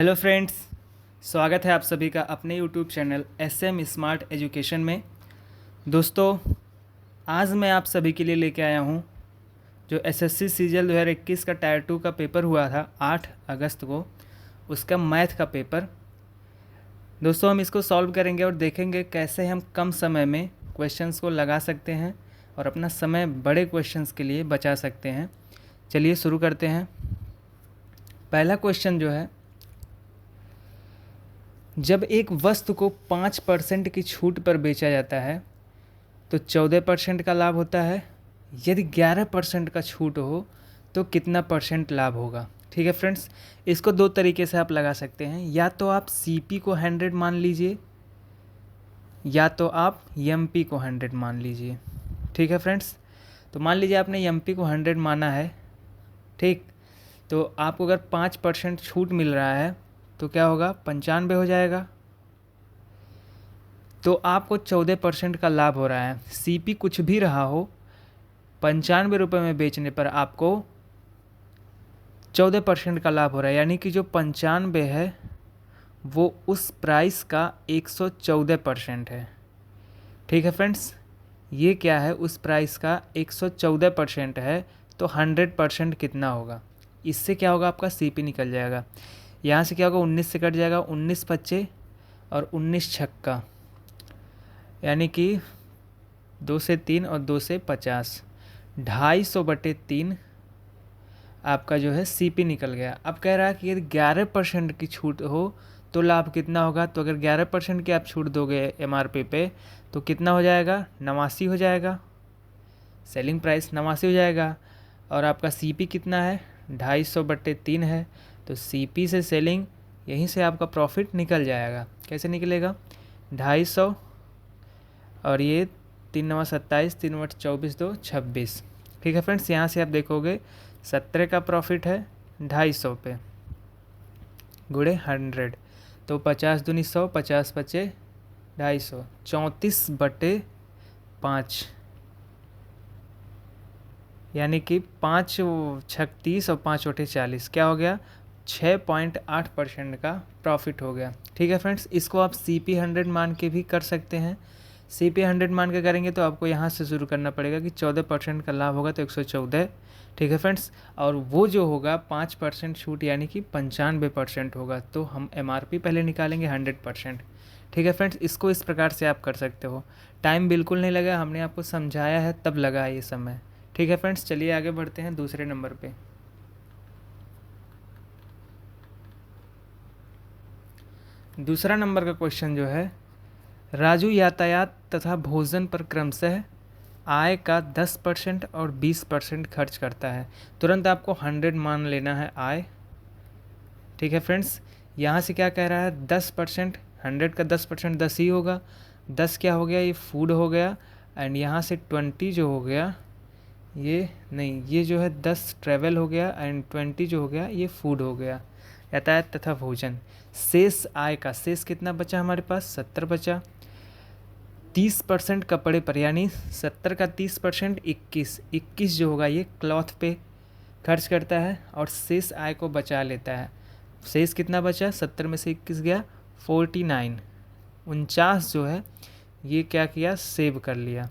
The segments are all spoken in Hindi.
हेलो फ्रेंड्स, स्वागत है आप सभी का अपने YouTube channel SM smart education में। दोस्तों, आज मैं आप सभी के लिए लेके आया हूँ जो SSC सीजीएल 2021 का टायर 2 का पेपर हुआ था 8 अगस्त को, उसका मैथ का पेपर। दोस्तों, हम इसको सॉल्व करेंगे और देखेंगे कैसे हम कम समय में क्वेश्चंस को लगा सकते हैं और अपना समय बड़े क्वेश्चंस के लिए बचा सकते हैं। चलिए शुरू करते हैं। पहला क्वेश्चन जो है, जब एक वस्तु को 5% की छूट पर बेचा जाता है तो 14% का लाभ होता है। यदि 11% का छूट हो तो कितना परसेंट लाभ होगा। ठीक है फ्रेंड्स, इसको दो तरीके से आप लगा सकते हैं। या तो आप CP को 100 मान लीजिए या तो आप MP को 100 मान लीजिए। ठीक है फ्रेंड्स, तो मान लीजिए आपने MP को 100 माना है, ठीक, तो आपको अगर 5% छूट मिल रहा है तो क्या होगा, 95 हो जाएगा। तो आपको 14% का लाभ हो रहा है। CP कुछ भी रहा हो, 95 रुपये में बेचने पर आपको 14% का लाभ हो रहा है। यानी कि जो 95 है वो उस प्राइस का 114% है। ठीक है फ्रेंड्स, ये क्या है, उस प्राइस का 114% है। तो 100% कितना होगा, इससे क्या होगा, आपका CP निकल जाएगा। यहाँ से क्या होगा, 19 से कट जाएगा, 19 पच्चे और 19 छक्का, यानी कि 2 से 3 और 2 से 50, 250/3 आपका जो है CP निकल गया। अब कह रहा है कि यदि 11% की छूट हो तो लाभ कितना होगा। तो अगर 11% की आप छूट दोगे MRP पे तो कितना हो जाएगा, 89 हो जाएगा। सेलिंग प्राइस 89 हो जाएगा। और आपका CP कितना है, 250/3 है। तो CP से सेलिंग, यहीं से आपका प्रॉफिट निकल जाएगा। कैसे निकलेगा, 250 और ये 3 9 27, 3 8 24, 2 26। ठीक है फ्रेंड्स, यहाँ से आप देखोगे 17 का प्रॉफिट है 250 पे गुणे 100, तो 50 दूनी 100, 50 पचे 250, 34/5, यानी कि 5 छक 30 और 5 बटे 40, क्या हो गया, 6.8% का प्रॉफिट हो गया। ठीक है फ्रेंड्स, इसको आप CP 100 मान के भी कर सकते हैं। CP 100 मान के करेंगे तो आपको यहाँ से शुरू करना पड़ेगा कि 14% का लाभ होगा तो 114। ठीक है फ्रेंड्स, और वो जो होगा 5% छूट यानी कि 95% होगा। तो हम MRP पहले निकालेंगे 100%। ठीक है फ्रेंड्स, इसको इस प्रकार से आप कर सकते हो। टाइम बिल्कुल नहीं लगा, हमने आपको समझाया है तब लगा ये समय। ठीक है फ्रेंड्स, चलिए आगे बढ़ते हैं दूसरे नंबर पे। दूसरा नंबर का क्वेश्चन जो है, राजू यातायात तथा भोजन पर क्रमशः आय का 10% और 20% खर्च करता है। तुरंत आपको 100 मान लेना है आय। ठीक है फ्रेंड्स, यहाँ से क्या कह रहा है, 10%, 100 का 10% 10 ही होगा। 10 क्या हो गया, ये फूड हो गया। एंड यहाँ से 20 जो हो गया, ये नहीं, ये जो है 10 ट्रैवल हो गया एंड 20 जो हो गया ये फूड हो गया, यातायात तथा भोजन। शेष आय का शेष कितना बचा हमारे पास, 70 बचा। 30% कपड़े पर, यानी 70 का 30% 21 जो होगा ये क्लॉथ पे खर्च करता है और शेष आय को बचा लेता है। शेष कितना बचा, 70 में से 21 गया, 49, 49 जो है ये क्या किया, सेव कर लिया।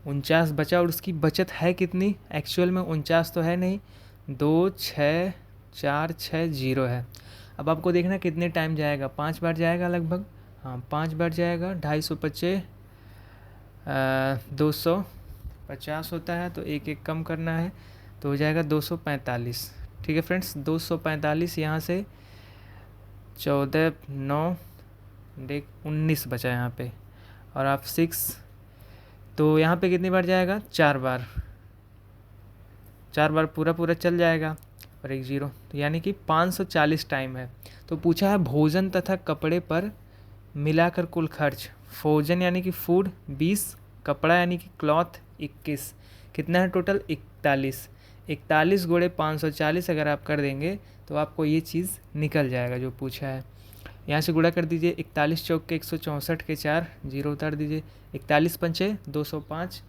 49 बचा और उसकी बचत है कितनी, एक्चुअल में 49 तो है नहीं, 2 6 4 6 0 है। अब आपको देखना कितने टाइम जाएगा, 5 बार जाएगा लगभग, हाँ 5 बार जाएगा। 250 पच्चे 250 होता है, तो एक एक कम करना है तो हो जाएगा 245। ठीक है फ्रेंड्स, 245, यहाँ से 14 9 19 बचा यहाँ पे, और आप 6, तो यहाँ पे कितनी बार जाएगा, 4 बार, 4 बार पूरा पूरा चल जाएगा और एक 0, तो यानी कि 540 टाइम है। तो पूछा है भोजन तथा कपड़े पर मिलाकर कुल खर्च। भोजन यानी कि फूड 20, कपड़ा यानी कि क्लॉथ 21, कितना है टोटल, 41। 41 गुणे 540 अगर आप कर देंगे तो आपको ये चीज़ निकल जाएगा जो पूछा है। यहाँ से गुणा कर दीजिए, 41 चौक के 164 के 4, 0 उतार दीजिए, 41 पंचे 205,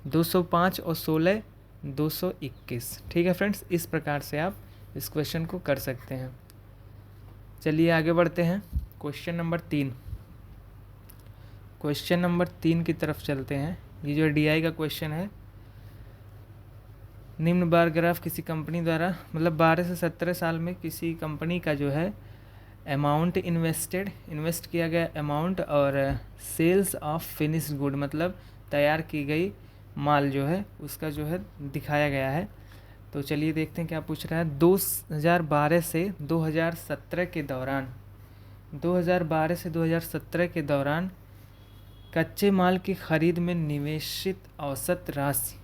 205 और 16 221। ठीक है फ्रेंड्स, इस प्रकार से आप इस क्वेश्चन को कर सकते हैं। चलिए आगे बढ़ते हैं। क्वेश्चन नंबर 3, क्वेश्चन नंबर 3 की तरफ चलते हैं। ये जो DI का क्वेश्चन है, निम्न बार ग्राफ किसी कंपनी द्वारा, मतलब 12 से 17 साल में किसी कंपनी का जो है अमाउंट इन्वेस्ट किया गया अमाउंट, और सेल्स ऑफ फिनिश्ड गुड मतलब तैयार की गई माल जो है उसका जो है दिखाया गया है। तो चलिए देखते हैं क्या पूछ रहा है। 2012 से 2017 के दौरान, 2012 से 2017 के दौरान कच्चे माल की खरीद में निवेशित औसत राशि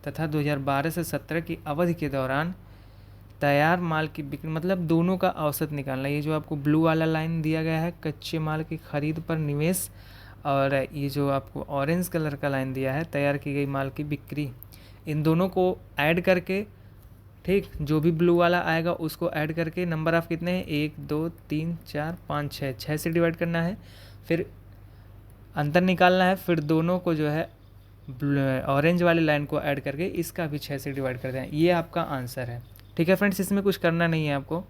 तथा 2012 से 17 की अवधि के दौरान तैयार माल की बिक्री, मतलब दोनों का औसत निकालना। ये जो आपको ब्लू वाला लाइन दिया गया है कच्चे माल की खरीद पर निवेश, और ये जो आपको ऑरेंज कलर का लाइन दिया है तैयार की गई माल की बिक्री, इन दोनों को ऐड करके, ठीक, जो भी ब्लू वाला आएगा उसको ऐड करके नंबर ऑफ कितने हैं 1 2 3 4 5 6 से डिवाइड करना है, फिर अंतर निकालना है, फिर दोनों को जो है ऑरेंज वाली लाइन को ऐड करके इसका भी 6 से डिवाइड कर दें। ये आपका आंसर है। ठीक है फ्रेंड्स, इसमें कुछ करना नहीं है आपको।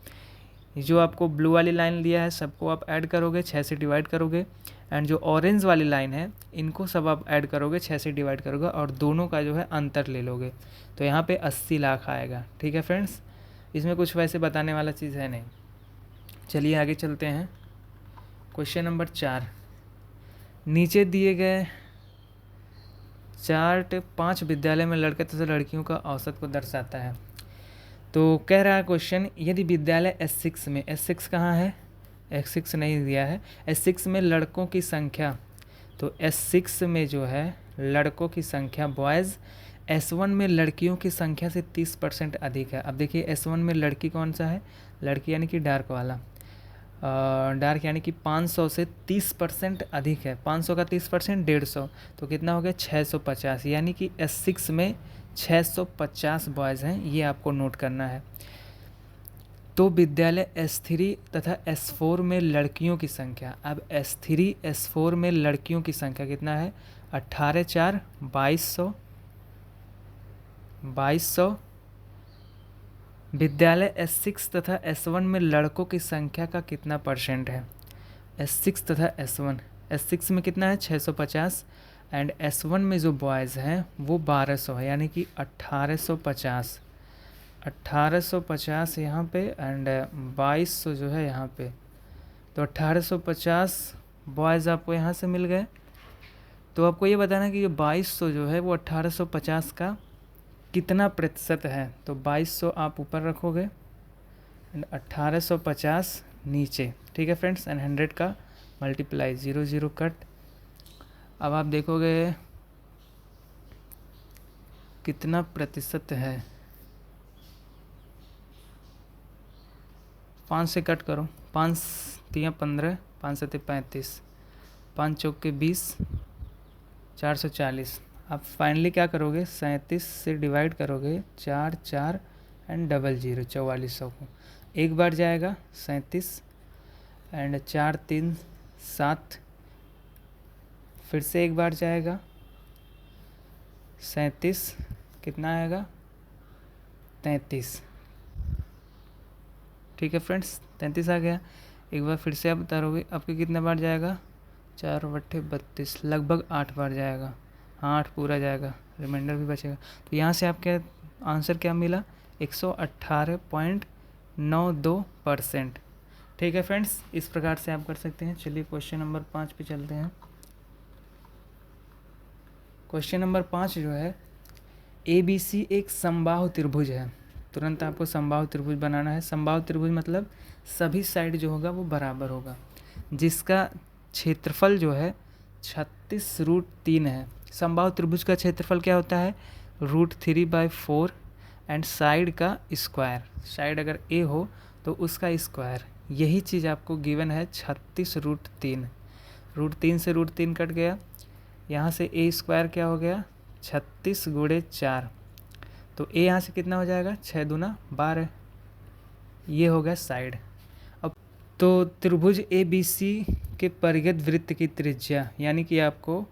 जो आपको ब्लू वाली लाइन लिया है सबको आप ऐड करोगे, 6 से डिवाइड करोगे, एंड जो ऑरेंज वाली लाइन है इनको सब आप ऐड करोगे, 6 से डिवाइड करोगे, और दोनों का जो है अंतर ले लोगे, तो यहाँ पे 80 लाख आएगा। ठीक है फ्रेंड्स, इसमें कुछ वैसे बताने वाला चीज़ है नहीं। चलिए आगे चलते हैं। क्वेश्चन नंबर 4, नीचे दिए गए चार्ट 5 विद्यालय में लड़के तथा लड़कियों का औसत को दर्शाता है। तो कह रहा है क्वेश्चन, यदि विद्यालय S6 में, S6 कहाँ है, S6 नहीं दिया है, S6 में लड़कों की संख्या, तो S6 में जो है लड़कों की संख्या बॉयज़, S1 में लड़कियों की संख्या से 30% अधिक है। अब देखिए S1 में लड़की कौन सा है, लड़की यानी कि डार्क वाला, डार्क यानी कि 500 से 30% अधिक है। 500 का 30% 150, तो कितना हो गया 650, यानी कि S6 में 650 बॉयज़ हैं, ये आपको नोट करना है। तो विद्यालय S3 तथा S4 में लड़कियों की संख्या, अब S3 S4 में लड़कियों की संख्या कितना है, 18 4 2200, विद्यालय S6 तथा S1 में लड़कों की संख्या का कितना परसेंट है, S6 तथा S1, S6 में कितना है 650, एंड S1 में जो बॉयज़ हैं वो 1200 है, यानी कि 1850, 1850 यहाँ पे, एंड 2200 जो है यहाँ पे, तो 1850 बॉयज़ आपको यहाँ से मिल गए। तो आपको ये बताना कि ये 2200 जो है वो 1850 का कितना प्रतिशत है, तो 2200 आप ऊपर रखोगे एंड 1850 नीचे। ठीक है फ्रेंड्स, एंड 100 का मल्टीप्लाई, 0 0 कट। अब आप देखोगे कितना प्रतिशत है, 5 से कट करो, 5 3 15, 5 7 35, 5 चौक के 20, 440। आप फाइनली क्या करोगे, 37 से डिवाइड करोगे, 4 4 एंड 00, 4400 को एक बार जाएगा 37, एंड 4 3 7, फिर से एक बार जाएगा 37, कितना आएगा 33। ठीक है फ्रेंड्स, 33 आ गया। एक बार फिर से आप उतारोगे, आपके कितने बार जाएगा, 4 बट्टे 32, लगभग 8 बार जाएगा, हाँ 8 पूरा जाएगा, रिमाइंडर भी बचेगा। तो यहाँ से आपके आंसर क्या मिला, 118.92%। ठीक है फ्रेंड्स, इस प्रकार से आप कर सकते हैं। चलिए क्वेश्चन नंबर 5 पे चलते हैं। क्वेश्चन नंबर 5 जो है, ABC एक समबाहु त्रिभुज है। तुरंत आपको समबाहु त्रिभुज बनाना है। समबाहु त्रिभुज मतलब सभी साइड जो होगा वो बराबर होगा, जिसका क्षेत्रफल जो है 36√3 है। समबाहु त्रिभुज का क्षेत्रफल क्या होता है, √3/4 एंड साइड का स्क्वायर, साइड अगर A हो तो उसका स्क्वायर, यही चीज़ आपको गिवन है 36√3। √3 से √3 कट गया, यहाँ से A स्क्वायर क्या हो गया 36 × 4, तो A यहाँ से कितना हो जाएगा 6 दूना 12, ये हो गया साइड। अब तो त्रिभुज ABC के परिगत वृत्त की त्रिज्या, यानी कि आपको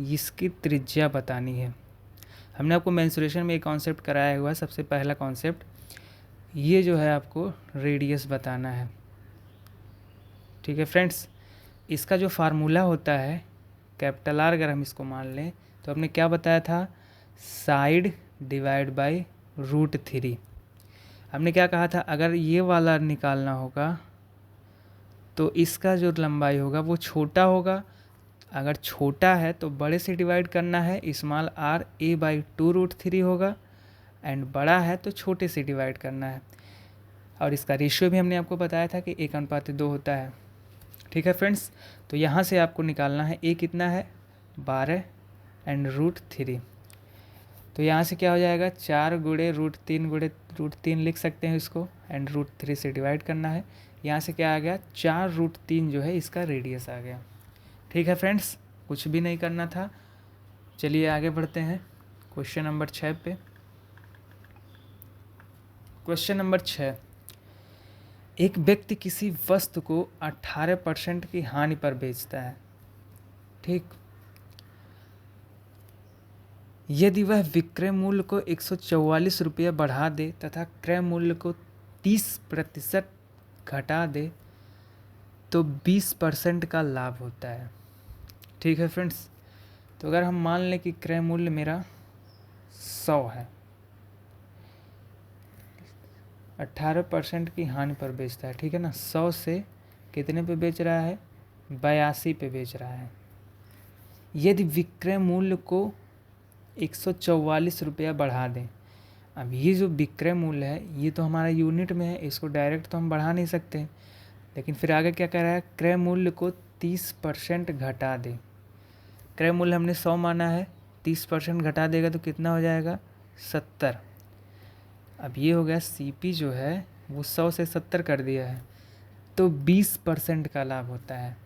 इसकी त्रिज्या बतानी है। हमने आपको मेंसुरेशन में एक कॉन्सेप्ट कराया हुआ है, सबसे पहला कॉन्सेप्ट, ये जो है आपको रेडियस बताना है। ठीक है फ्रेंड्स, इसका जो फार्मूला होता है कैपिटल आर, अगर हम इसको मान लें तो हमने क्या बताया था, साइड डिवाइड बाय √3। हमने क्या कहा था, अगर ये वाला निकालना होगा तो इसका जो लंबाई होगा वो छोटा होगा, अगर छोटा है तो बड़े से डिवाइड करना है, स्मॉल आर a/2√3 होगा, एंड बड़ा है तो छोटे से डिवाइड करना है। और इसका रेशियो भी हमने आपको बताया था कि 1:2 होता है। ठीक है फ्रेंड्स, तो यहाँ से आपको निकालना है a कितना है, 12 एंड √3। तो यहाँ से क्या हो जाएगा, 4 गुणे √3 लिख सकते हैं इसको, एंड √3 से डिवाइड करना है। यहाँ से क्या आ गया, 4√3 जो है इसका रेडियस आ गया। ठीक है फ्रेंड्स, कुछ भी नहीं करना था। चलिए आगे बढ़ते हैं क्वेश्चन नंबर 6 पे। क्वेश्चन नंबर 6, एक व्यक्ति किसी वस्तु को 18% की हानि पर बेचता है। ठीक, यदि वह विक्रय मूल्य को 144 रुपये बढ़ा दे तथा क्रय मूल्य को 30% घटा दे तो 20% का लाभ होता है। ठीक है फ्रेंड्स, तो अगर हम मान लें कि क्रय मूल्य मेरा 100 है, 18% की हानि पर बेचता है, ठीक है ना, 100 से कितने पे बेच रहा है, 82 पे बेच रहा है। यदि विक्रय मूल्य को 144 रुपया बढ़ा दें, अब ये जो विक्रय मूल्य है ये तो हमारा यूनिट में है, इसको डायरेक्ट तो हम बढ़ा नहीं सकते, लेकिन फिर आगे क्या कह रहा है, क्रय मूल्य को 30% घटा दें। क्रय मूल्य हमने 100 माना है, 30% घटा देगा तो कितना हो जाएगा, 70। अब ये हो गया CP जो है वो 100 से 70 कर दिया है, तो 20% का लाभ होता है।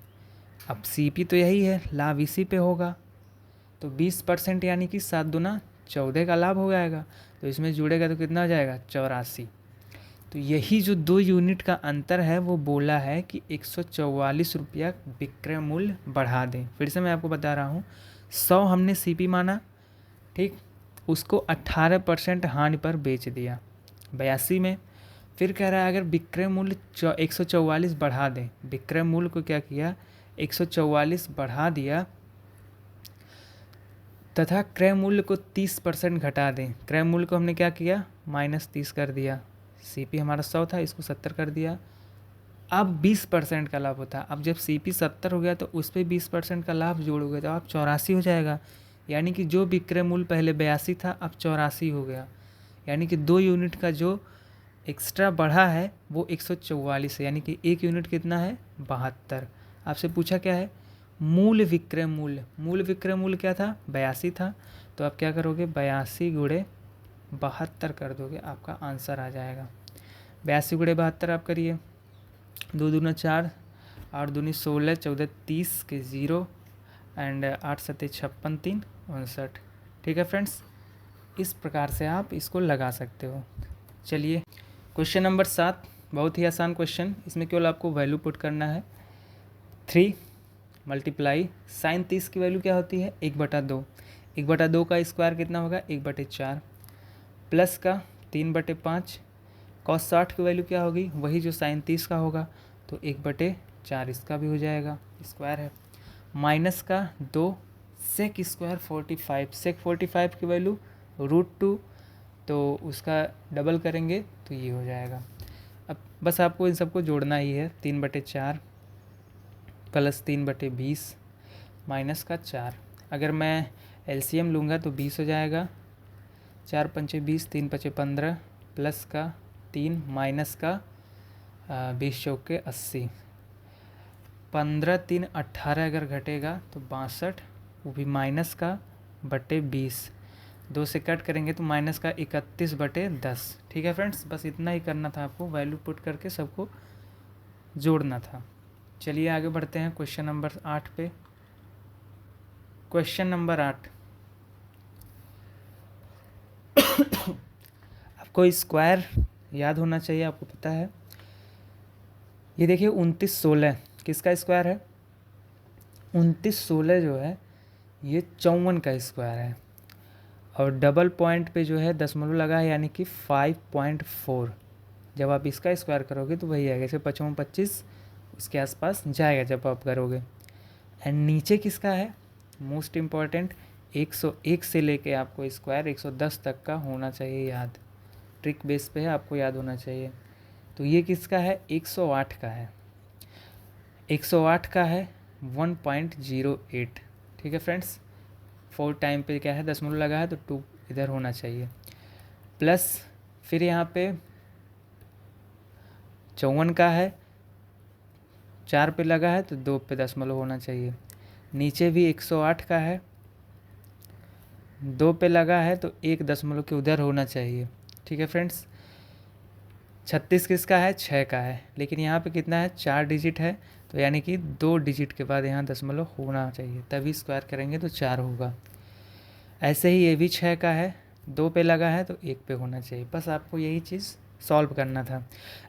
अब CP तो यही है, लाभ इसी पे होगा, तो 20% यानी कि 7 दूना 14 का लाभ हो जाएगा, तो इसमें जुड़ेगा तो कितना हो जाएगा, 84। तो यही जो 2 यूनिट का अंतर है वो बोला है कि 144 रुपया विक्रय मूल्य बढ़ा दें। फिर से मैं आपको बता रहा हूँ, 100 हमने CP माना, ठीक, उसको 18% हानि पर बेच दिया 82 में। फिर कह रहा है अगर विक्रय मूल्य 144 बढ़ा दें, विक्रय मूल्य को क्या किया, 144 बढ़ा दिया तथा क्रय मूल्य को 30% घटा दें। क्रय मूल्य को हमने क्या किया, -30 कर दिया, CP हमारा 100 था, इसको 70 कर दिया, अब 20% का लाभ होता है। अब जब CP 70 हो गया तो उस पर 20% का लाभ जोड़ोगे तो आप 84 हो जाएगा, यानी कि जो विक्रय मूल्य पहले 82 था अब 84 हो गया, यानी कि 2 यूनिट का जो एक्स्ट्रा बढ़ा है वो 144 है, यानी कि 1 यूनिट कितना है, 72। आपसे पूछा क्या है, मूल विक्रय मूल्य। मूल विक्रय मूल्य क्या था, 82 था, तो आप क्या करोगे, 82 गुणे 72 कर दोगे, आपका आंसर आ जाएगा। 82 गुणे 72 आप करिए, 2 दूना 4, 8 दूनी 16, 14 30 के 0, एंड 8 सत्ते 56, 3 59। ठीक है फ्रेंड्स, इस प्रकार से आप इसको लगा सकते हो। चलिए क्वेश्चन नंबर 7, बहुत ही आसान क्वेश्चन, इसमें केवल आपको वैल्यू पुट करना है। 3 मल्टीप्लाई साइन 30 की वैल्यू क्या होती है, 1/2। 1/2 का स्क्वायर कितना होगा, 1/4, प्लस का 3/5, cos 60 की वैल्यू क्या होगी, वही जो साइन 30 का होगा, तो 1/4 इसका भी हो जाएगा, स्क्वायर है, माइनस का 2 सेक स्क्वायर 45, सेक 45 की वैल्यू √2, तो उसका डबल करेंगे तो ये हो जाएगा। अब बस आपको इन सबको जोड़ना ही है, 3/4 प्लस 3/20 माइनस का 4, अगर मैं LCM लूँगा तो 20 हो जाएगा, 4 पंचे 20, 3 पंचे 15, प्लस का 3 माइनस का 20 चौके 80, 15 3 18 अगर घटेगा तो 62, वो भी माइनस का बटे 20, 2 से कट करेंगे तो माइनस का 31/10। ठीक है फ्रेंड्स, बस इतना ही करना था आपको, वैल्यू पुट करके सबको जोड़ना था। चलिए आगे बढ़ते हैं क्वेश्चन नंबर 8 पे। क्वेश्चन नंबर 8, आपको स्क्वायर याद होना चाहिए, आपको पता है। ये देखिए 29/16 किसका स्क्वायर है, 29/16 जो है ये 54 का स्क्वायर है, और डबल पॉइंट पे जो है दशमलव लगा है, यानी कि 5.4। जब आप इसका स्क्वायर करोगे तो वही आएगा, जैसे 55 25 उसके आसपास जाएगा जब आप करोगे। एंड नीचे किसका है, मोस्ट इम्पॉर्टेंट, 101 से लेके आपको स्क्वायर 110 तक का होना चाहिए याद, ट्रिक बेस पे है, आपको याद होना चाहिए। तो ये किसका है, 108 का है, 108 का है 1.08। ठीक है फ्रेंड्स, 4 टाइम पे क्या है, दशमलव लगा है तो 2 इधर होना चाहिए, प्लस फिर यहाँ पे 54 का है, 4 पे लगा है तो 2 पे दशमलव होना चाहिए। नीचे भी 108 का है, 2 पे लगा है तो 1 दशमलव के उधर होना चाहिए। ठीक है फ्रेंड्स, 36 किसका है, 6 का है, लेकिन यहाँ पे कितना है, 4 डिजिट है, तो यानी कि 2 डिजिट के बाद यहाँ दशमलव होना चाहिए, तभी स्क्वायर करेंगे तो 4 होगा। ऐसे ही ये भी 6 का है, 2 पे लगा है तो 1 पे होना चाहिए। बस आपको यही चीज़ सॉल्व करना था।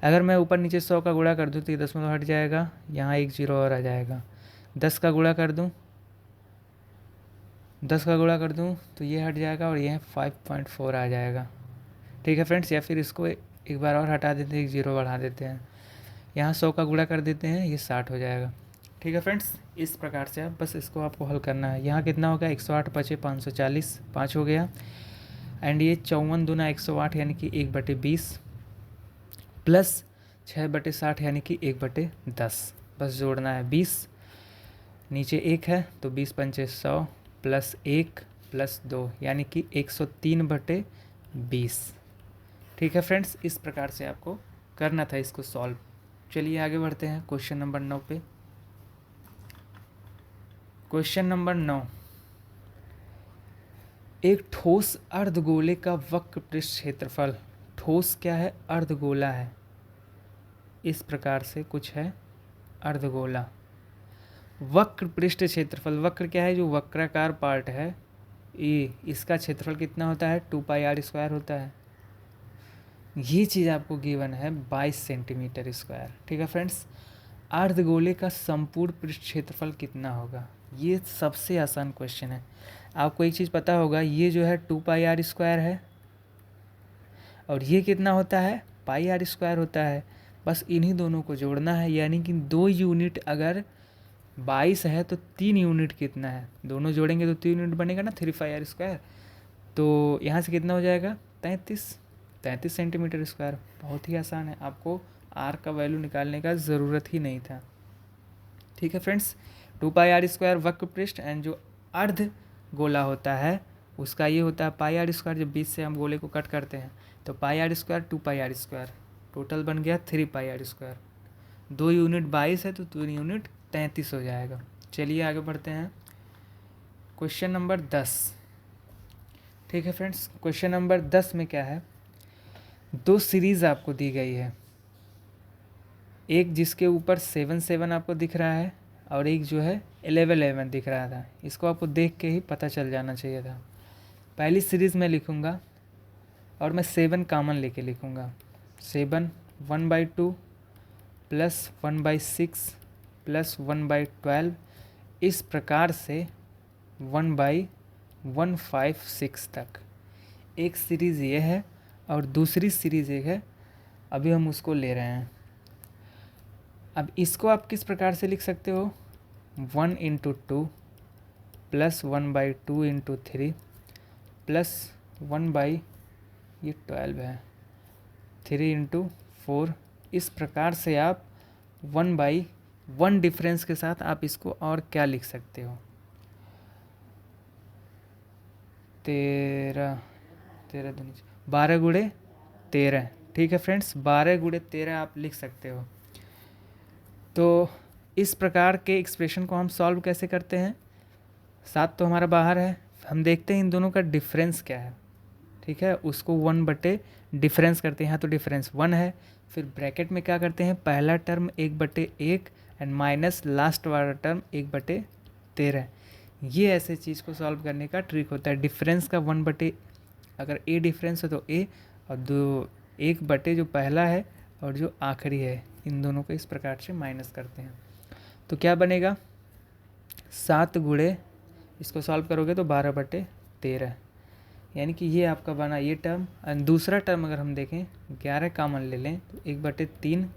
अगर मैं ऊपर नीचे 100 का गुणा कर दूँ तो ये दशमलव हट जाएगा, यहाँ एक जीरो और आ जाएगा। 10 का गुणा कर दूँ, 10 का गुणा कर दूँ तो ये हट जाएगा और ये 5.4 आ जाएगा। ठीक है फ्रेंड्स, या फिर इसको एक बार और हटा देते हैं, एक जीरो बढ़ा देते हैं, यहाँ 100 का गुणा कर देते हैं, ये 60 हो जाएगा। ठीक है फ्रेंड्स, इस प्रकार से आप बस इसको आपको हल करना है। यहाँ कितना होगा, 108 पचे 540, 5 हो गया। एंड ये 54 दूना 108 यानी कि 1/20 प्लस 6/60 यानी कि 1/10, बस जोड़ना है 20, नीचे 1 है तो 20 पंचे 100 प्लस 1 प्लस 2 यानी कि 103/20। ठीक है फ्रेंड्स, इस प्रकार से आपको करना था इसको सॉल्व। चलिए आगे बढ़ते हैं क्वेश्चन नंबर 9 पे। क्वेश्चन नंबर 9, एक ठोस अर्धगोले का वक्र पृष्ठ क्षेत्रफल, ठोस क्या है, अर्धगोला है, इस प्रकार से कुछ है अर्धगोला, वक्र पृष्ठ क्षेत्रफल, वक्र क्या है, जो वक्राकार पार्ट है ये, इसका क्षेत्रफल कितना होता है, 2πr² होता है। ये चीज़ आपको गिवन है 22 सेंटीमीटर स्क्वायर। ठीक है फ्रेंड्स, अर्धगोले का संपूर्ण पृष्ठ क्षेत्रफल कितना होगा, ये सबसे आसान क्वेश्चन है। आपको एक चीज़ पता होगा, ये जो है 2πr² है और ये कितना होता है, πr² होता है। बस इन्हीं दोनों को जोड़ना है, यानी कि 2 यूनिट अगर 22 है तो 3 यूनिट कितना है, दोनों जोड़ेंगे तो 3 यूनिट बनेगा ना, 3πr²। तो यहाँ से कितना हो जाएगा, 33 सेंटीमीटर स्क्वायर। बहुत ही आसान है, आपको आर का वैल्यू निकालने का ज़रूरत ही नहीं था। ठीक है फ्रेंड्स, 2πr² वक्र पृष्ठ, एंड जो अर्ध गोला होता है उसका ये होता है πr²। जब बीच से हम गोले को कट करते हैं तो πr², 2πr², टोटल बन गया 3πr²। 2 यूनिट 22 है तो 2 यूनिट 33 हो जाएगा। चलिए आगे बढ़ते हैं क्वेश्चन नंबर 10। ठीक है फ्रेंड्स, क्वेश्चन नंबर 10 में क्या है, 2 सीरीज़ आपको दी गई है, एक जिसके ऊपर 7 आपको दिख रहा है और एक जो है 11 दिख रहा था। इसको आपको देख के ही पता चल जाना चाहिए था। पहली सीरीज़ में लिखूँगा और मैं 7 कॉमन लेके लिखूँगा, 7 1/2 प्लस 1/6 प्लस 1/12, इस प्रकार से 1/156 तक। एक सीरीज़ ये है और दूसरी सीरीज़ एक है, अभी हम उसको ले रहे हैं। अब इसको आप किस प्रकार से लिख सकते हो, 1 × 2 प्लस 1/2 × 3 प्लस 1/12 है, 3 × 4। इस प्रकार से आप 1/1 डिफरेंस के साथ आप इसको और क्या लिख सकते हो, 12 × 13। ठीक है फ्रेंड्स, 12 × 13 आप लिख सकते हो। तो इस प्रकार के एक्सप्रेशन को हम सॉल्व कैसे करते हैं, 7 तो हमारा बाहर है, हम देखते हैं इन दोनों का डिफरेंस क्या है। ठीक है, उसको 1 डिफरेंस करते हैं, यहाँ तो डिफरेंस 1 है, फिर ब्रैकेट में क्या करते हैं, पहला टर्म 1/1 एंड माइनस लास्ट वाला टर्म 1/13। ये ऐसे चीज़ को सॉल्व करने का ट्रिक होता है। डिफरेंस का 1/, अगर ए डिफरेंस है तो ए, और 1/, जो पहला है और जो आखिरी है, इन दोनों को इस प्रकार से माइनस करते हैं तो क्या बनेगा, 7 × इसको सॉल्व करोगे तो 12/13, यानी कि ये आपका बना ये टर्म। और दूसरा टर्म अगर हम देखें 11 कॉमन ले लें तो 1/3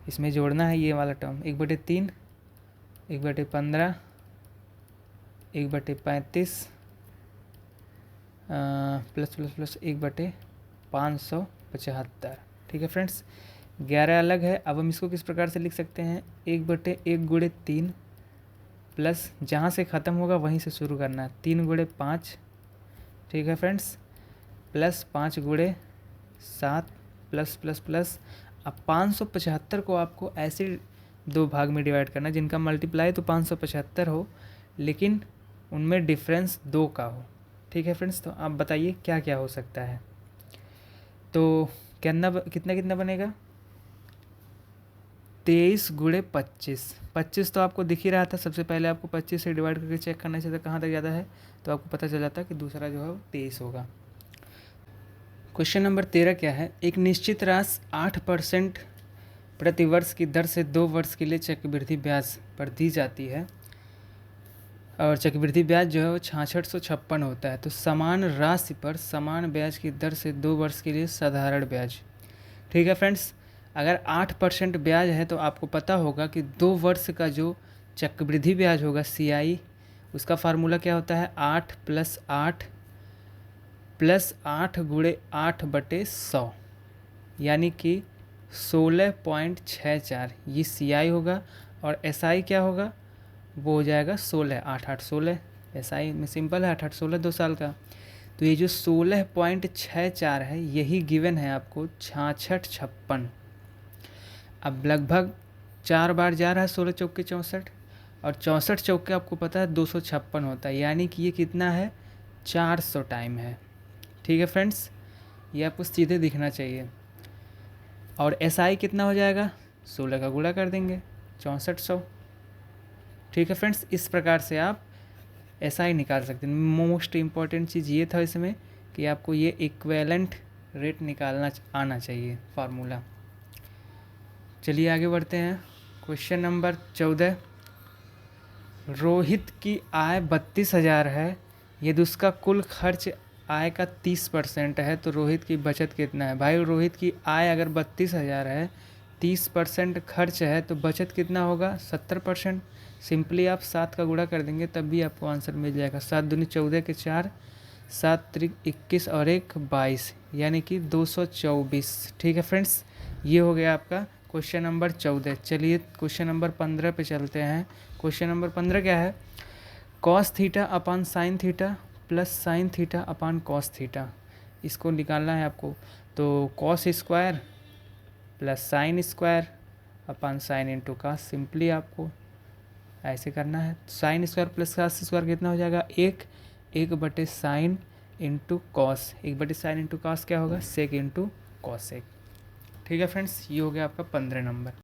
इसमें जोड़ना है ये वाला टर्म, 1/3, 1/15, 1/35 प्लस प्लस प्लस 1/575। ठीक है फ्रेंड्स, 11 अलग है। अब हम इसको किस प्रकार से लिख सकते हैं, 1/1 × 3 प्लस जहाँ से ख़त्म होगा वहीं से शुरू करना है, 3 × 5। ठीक है friends, plus 5 × 7 plus plus plus. अब 575 को आपको ऐसे 2 भाग में डिवाइड करना है जिनका मल्टीप्लाई तो 575 हो, लेकिन उनमें डिफरेंस 2 का हो। ठीक है फ्रेंड्स, तो आप बताइए क्या क्या हो सकता है। तो कितना कितना बनेगा, 23 × 25। 25 तो आपको दिख ही रहा था, सबसे पहले आपको 25 से डिवाइड करके चेक करना चाहिए था कहाँ तक ज़्यादा है, तो आपको पता चल जाता कि दूसरा जो है वो 23 होगा। क्वेश्चन नंबर 13 क्या है, एक निश्चित राशि 8% प्रति वर्ष की दर से 2 वर्ष के लिए चक्रवृद्धि ब्याज पर दी जाती है और चक्रवृद्धि ब्याज जो है वो 6656 होता है। तो समान राशि पर समान ब्याज की दर से 2 वर्ष के लिए साधारण ब्याज। ठीक है फ्रेंड्स, अगर 8% ब्याज है तो आपको पता होगा कि 2 वर्ष का जो चक्रवृद्धि ब्याज होगा CI, उसका फार्मूला क्या होता है, 8 + 8 + 8 × 8/100, यानी कि 16.64 ये CI होगा। और SI क्या होगा, वो हो जाएगा 16, 8 8 16। SI में सिंपल है, 8 8 16 2 साल का। तो ये जो 16.64 है यही गिवन है आपको 6656। अब लगभग 4 बार जा रहा है, 16 चौके 64 और 64 चौके आपको पता है 256 होता है, यानी कि ये कितना है, 400 टाइम है। ठीक है फ्रेंड्स, ये आपको सीधे दिखना चाहिए। और SI कितना हो जाएगा, 16 का गुणा कर देंगे 6400। ठीक है फ्रेंड्स, इस प्रकार से आप SI निकाल सकते हैं। मोस्ट इम्पॉर्टेंट चीज़ ये था इसमें कि आपको ये इक्विवेलेंट रेट निकालना आना चाहिए, फार्मूला। चलिए आगे बढ़ते हैं। क्वेश्चन नंबर 14, रोहित की आय 32,000 है, यदि उसका कुल खर्च आय का 30% है तो रोहित की बचत कितना है। भाई रोहित की आय अगर 32,000 है, 30% खर्च है तो बचत कितना होगा, 70%। सिंपली आप 7 का गुणा कर देंगे तब भी आपको आंसर मिल जाएगा। 7 दूनी 14 के 4, 7 त्रिक 21 और 1 22, यानी कि 224। ठीक है फ्रेंड्स, ये हो गया आपका क्वेश्चन नंबर 14। चलिए क्वेश्चन नंबर 15 पे चलते हैं। क्वेश्चन नंबर 15 क्या है, cos theta upon sine theta plus sine theta upon cos theta, इसको निकालना है आपको। तो cos square plus sine square upon sine into cos, simply आपको ऐसे करना है। Sine square plus cos square कितना हो जाएगा, 1/sin into cos. 1/sin into cos क्या होगा, सेक इंटू कॉसेक। ठीक है फ्रेंड्स, ये हो गया आपका 15 नंबर।